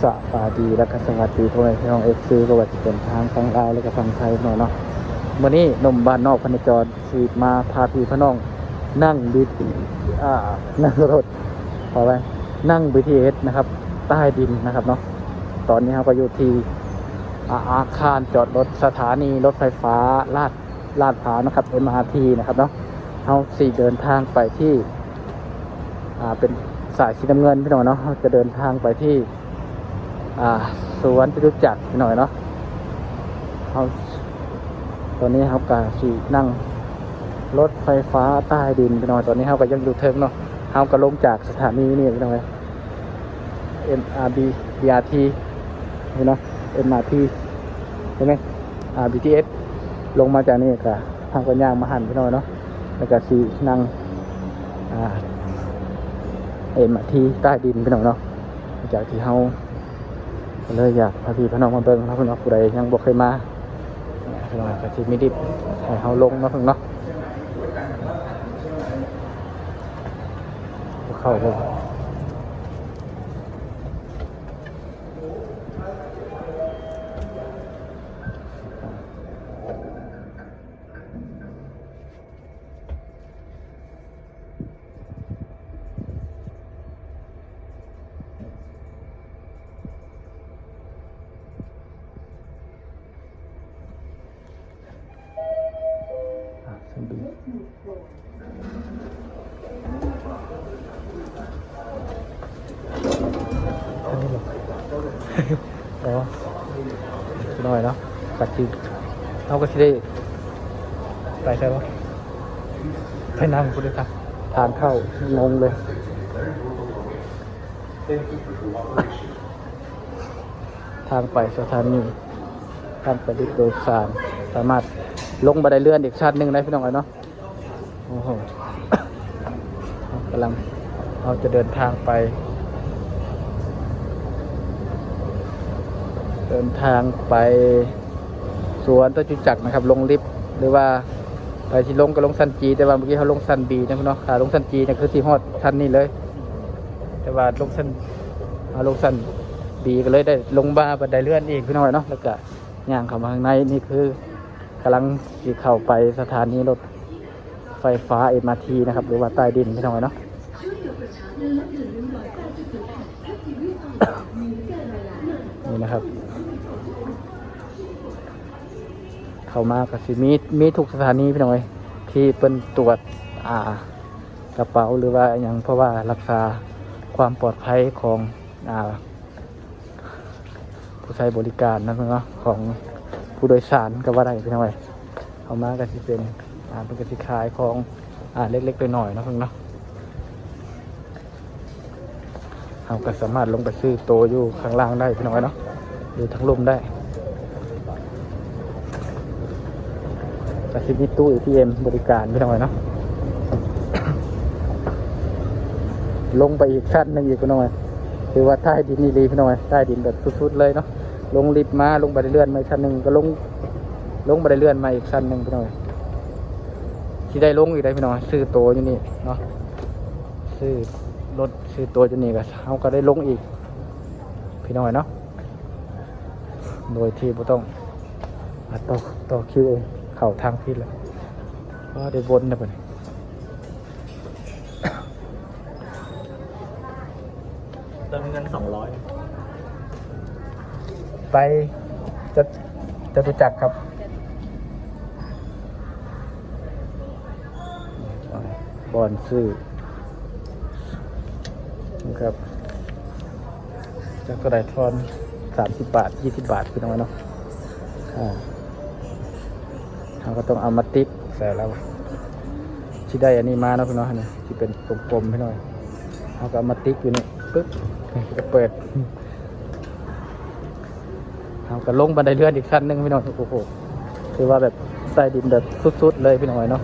สบายดีและก็สวัสดีพ่อแม่พี่น้องFCก็ว่าจะเป็นทางฝั่งลาวและก็ฝั่งไทยเนาะวันนี้หนุ่มบ้านนอกพนจรสีมาพาพี่พี่น้องนั่งบิดนั่งรถพอไหมนั่ง BTS นะครับใต้ดินนะครับเนาะตอนนี้เราก็อยู่ที่อาคารจอดรถสถานีรถไฟฟ้าลาดพร้าวนะครับ MRT นะครับเนาะเราเดินทางไปที่เป็นสายสีน้ำเงินพี่หน่อยเนาะเราจะเดินทางไปที่สวนจตุจักรพี่หน่อยเนาะเราตอนนี้เราก็ขี่นั่งรถไฟฟ้าใต้ดินพี่หน่อยตอนนี้เราก็ยังอยู่เทิงเนาะเราก็ลงจากสถานีนี่พี่หน่อย BRT นี่เนาะ MRT ใช่ไหมBTS ลงมาจากนี่ก็ทางกันย่างมาหันพี่หน่อยเนาะแล้วก็ขี่นั่งMRT ใต้ดินพี่น้องเนาะจากที่เฮาเลยอยากพาพี่พี่น้องมาเบิ่งเนาะพี่น้องผู้ใดยังบ่เคยมาพี่น้องก็สิมีดิบให้เฮาลงเนาะพี่น้องเนาะเข้าบ่สันดีอันนี้หรออ๋อหน่อยเนาะกัดจีเราก็สิได้ไปใช่ปะไปนั่งกูด้วยครับทานเข้างงเลยทางไปสถานีทางไปดิโดยสารสามารถลงบันไดเลื่อนอีกชั้นหนึ่งได้พี่น้องเนาะโอ้โหกำลังเราจะเดินทางไปสวนจตุจักรนะครับลงลิฟต์หรือว่าไปที่ลงก็ลงชั้นจีแต่ว่าเมื่อกี้เขาลงชั้นบีนะพี่น้องลงชั้นจีเนี่ยคือที่ฮอดชั้นนี้เลยแต่ว่าลงชั้นบีก็เลยได้ลงบ้าบันไดเลื่อนอีกพี่น้องเนาะแล้วก็ย่างเข้ามาข้างในนี่คือกำลังที่เข้าไปสถานีรถไฟฟ้า MRT นะครับหรือว่าใต้ดินพี่น้องเนาะนี่นะครับเข้ามาก็สิมีทุกสถานีพี่น้องที่เป็นตรวจกระเป๋าหรือว่าอย่างเพราะว่ารักษาความปลอดภัยของผู้ใช้บริการนะเนาะของผู้โดยสารก็ว่าได้พี่น้องเข้ามาก็สิเป็นกสิขายของเล็กๆน้อยๆนะเพิ่งเนาะเราก็สามารถลงไปซื้อโตอยู่ข้างล่างได้พี่น้องเนาะอยู่ทั้งลมได้ก็สิมีตู้ ATM บริการพี่น้องเนาะ ลงไปอีกชั้นหนึ่งอีกพี่น้องคือว่าใต้ดินนี่ดีพี่น้องใต้ดินแบบสุดๆเลยเนาะลงลิฟต์มาลงบันไดเลื่อนมาอีกชั้นหนึ่งก็ลงบันไดเลื่อนมาอีกชั้นหนึ่งพี่น้องที่ได้ลงอีกได้พี่น้องซื้อโตอยู่นี่เนาะซื้อรถซื้อโตอยู่นี่ก็เขาก็ได้ลงอีกพี่น้องเนาะโดยที่ไม่ต้องต่อคิวเองเข่าทางพิษเลยก็ได้วนนะเพื่อนเติมเงิน200ไปจตุจักรครับบอนซื้อนะครับจะกระไดทอน30 บาท20 บาทคือทำไมเนาะเราก็ต้องเอามาติ๊กใส่แล้วที่ได้อันนี้มาเนาะพี่น้องเนี่ยที่เป็นกลมๆพี่น้อยเราก็เอามาติ๊กอยู่นี่ปึ๊บจะเปิดเราก็ลงบันไดเลื่อนอีกขั้นหนึ่งพี่น้องโอ้โหคือว่าแบบใต้ดินแบบสุดๆเลยพี่น้อยเนาะ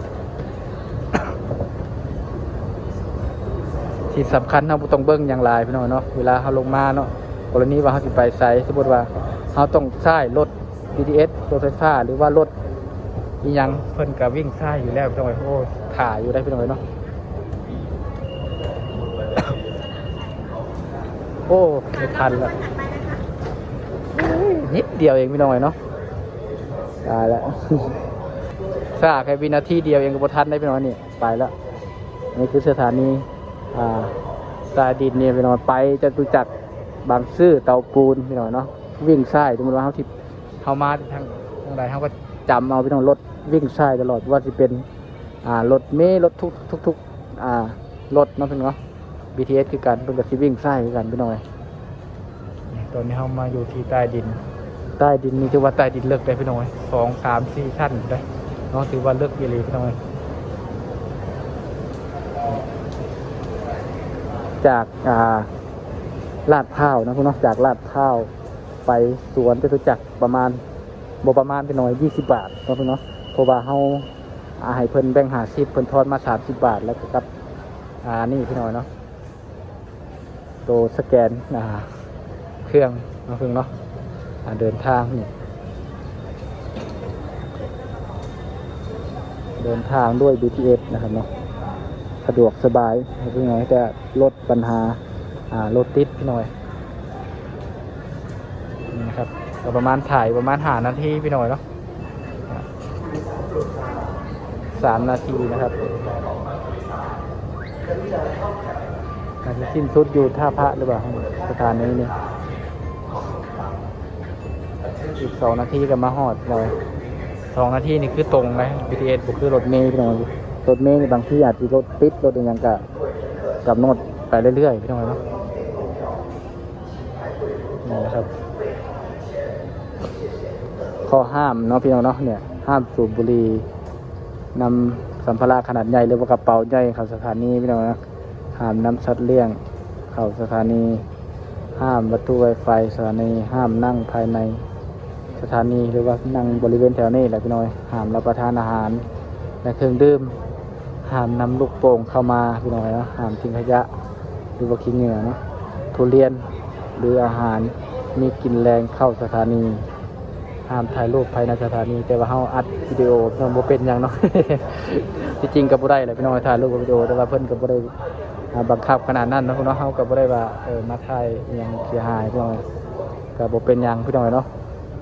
ที่สำคัญเราต้องเบิ้งอย่างไรพี่น้อยเนาะเวลาเราลงมาเนาะกรณีว่าเขาสิไปไซสมมติว่าเราต้องใช้รถ BTS รถไฟฟ้าหรือว่ารถอีหยังเพิ่นก็วิ่งใช้อยู่แล้วพี่น้อยโอ้ถ่ายอยู่ได้พี่น้อยเนาะ โอ้ไม่ทันละ นิดเดียวเองพี่น้องเนาะตายแล้ว ซ่าแค่วินาทีเดียวเองก็บ่ทันได้พี่น้องนี่ไปแล้วนี่คือสถานีใต้ดินเนี่ยพี่น้องไปจตุจักรบางซื่อเตาปูนพี่น้องเนาะวิ่งซ้ายสมมติว่าเขามาทางใดเขาก็จำเอาพี่น้องรถวิ่งซ้ายตลอดว่าจะเป็นรถเมล์รถทุกรถเนาะพี่น้องเนาะ BTS คือกันเป็นกับที่วิ่งซ้ายคือกันพี่น้องตอนนี้เขามาอยู่ที่ใต้ดินนี่ถือว่าใต้ดินเลิกได้พี่น้อง2, 3, 4 ชั้นได้เนาะถือว่าเลิกเยลีพี่น้องจากลาดพร้าวนะพี่น้องจากลาดพร้าวไปสวนจตุจักรประมาณพี่น้อย20 บาทเนาะพี่น้องเพราะว่าเฮาให้เพิ่นแบ่ง50เพิ่นทอนมา30 บาทแล้วก็กับนี่พี่น้อยเนาะตัวสแกนเครื่องเนาะเพิ่งเนาะเดินทางนี่เดินทางด้วย BTS นะครับเนาะสะดวกสบายพี่น้อยแต่ลดปัญหารถติดพี่น้อยนี่นะครับก็ประมาณถ่ายประมาณ5 นาทีพี่น้อยเนาะ3 นาทีนะครับอาจจะสิ้นสุดอยู่ท่าพระหรือเปล่าสถานนี้นี่อีก2 นาทีก็มาฮอดเลย2 นาทีนี่คือตรงไหม BTS บุคือรถเมล์พี่น้องรถเมล์นี่บางที่อาจจะรถติดรถอย่างกับโนดไปเรื่อยๆพี่น้องเนาะนี่นะครับข้อห้ามเนาะพี่น้องเนาะเนี่ยห้ามสูบบุหรี่นำสัมภาระขนาดใหญ่หรือว่ากระเป๋าใหญ่เข้าสถานีพี่น้องนะห้ามนำสัตว์เลี้ยงเข้าสถานีห้ามวัตถุไวไฟสถานีห้ามนั่งภายในสถานีหรือว่านั่งบริเวณแถวนี้แหละพี่น้อยห้ามรับประทานอาหารและเครื่องดื่มห้ามนำลูกโป่งเข้ามาพี่น้อยนะห้ามทิ้งขยะหรือว่าขี้เหงื่อเนาะทุเรียนหรืออาหารมีกลิ่นแรงเข้าสถานีห้ามถ่ายรูปภายในสถานีแต่ว่าเฮาอัดวิดีโอมันบ่เป็นอย่างเนาะ ที่จริงก็บ่ได้แหละพี่น้อยถ่ายรูปกับวิดีโอแต่ว่าเพิ่นก็บ่ได้บังคับขนาดนั้นเนาะพี่น้องเฮาก็บ่ได้ว่ามาถ่ายอหยังเสียหายพี่น้อยก็บ่เป็นหยังพี่น้อยเนาะ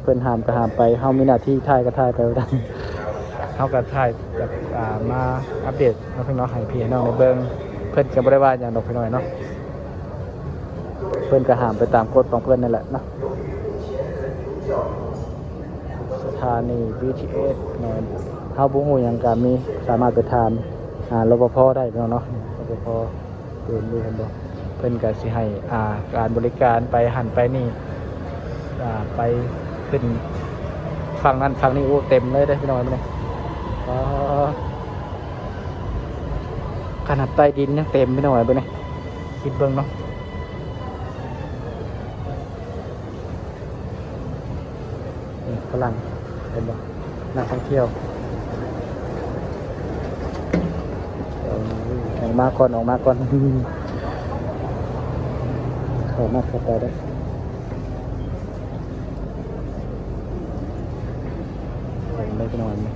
เพิ่นห้ามก็ห้ามไปเฮามีหน้าที่ถ่ายก็ถ่ายไปได้ เฮาก็ถ่ายแบบมาอัปเดตเนาะพี่น้องให้พี่น้องได้เบิ่งเพิ่นก็บ่ได้ว่าหยังดอกพี่น้อยเนาะเพิ่นก็ห้ามไปตามกฎของเพิ่นนั่นแหละเนาะสถานี BTS เนาะเฮาบ่ฮู้หยังก็มีสามารถไปถามรปภได้เนาะรปภเดินดูเพิ่นบ่เพิ่นก็สิให้การบริการไปหันไปนี่ไปขึ้นฝั่งนั้นฝั่งนี้โอ้เต็มเลยได้พี่น้อยมื้อนี้ขนาดใต้ดินยังเต็มพี่น้อยเบิ่งนี่คิดเบิ่งเนาะนี่ฝรั่งเห็นบ่นักท่องเที่ยวออกมาก่อนเข้ามาเข้าไปได้เห็นได้พี่น้อยมั้ย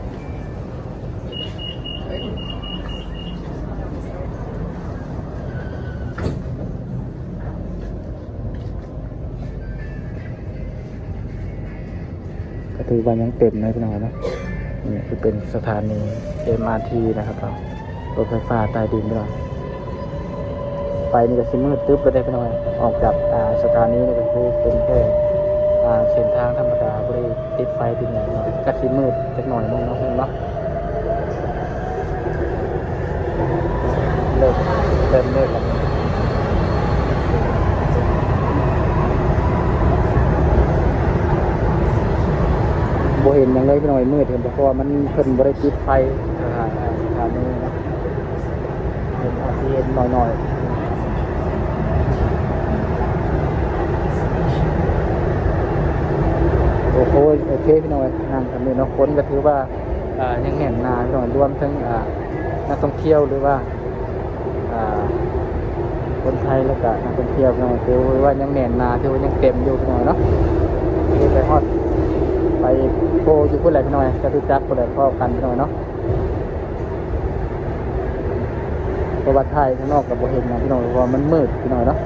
ก็ถือว่ายังเต็มเลยพี่น้อยนะนี่คือเป็นสถานี MRT นะครับเรารถไฟฟ้าใต้ดินพี่น้อยไปนี่ก็สิมืดตึ๊บเลยได้พี่น้อยออกจากสถานีนี่ก็คือเป็นแค่เส้นทางธรรมดาบ่ได้ติดไฟติดหยังพี่น้อยก็สิมืดจักหน่อยนึงเนาะเนาะเริ่มมืดแล้วบ่เห็นหยังเลยพี่น้อยมืดเห็นเพราะว่ามันเพิ่นบ่ได้ติดไฟสถานีนะเห็นอาจสิเห็นหน่อยโอเคพี่น้อยนั่งกันนี่เนาะคนก็ถือว่ายังแน่นหนาพี่น้อยรวมทั้งนักท่องเที่ยวหรือว่าคนไทยแล้วก็นักท่องเที่ยวพี่น้อยถือว่ายังแน่นหนาถือว่ายังเต็มอยู่พี่น้อยเนาะไปฮอดไปโพอยู่พุ่นแหละพี่น้อยจตุจักรพุ่นแหละพอกันพี่น้อยเนาะเพราะว่าไทยข้างนอกกับบ่เห็นนะพี่น้อยเพราะว่ามันมืดพี่น้อยเนาะ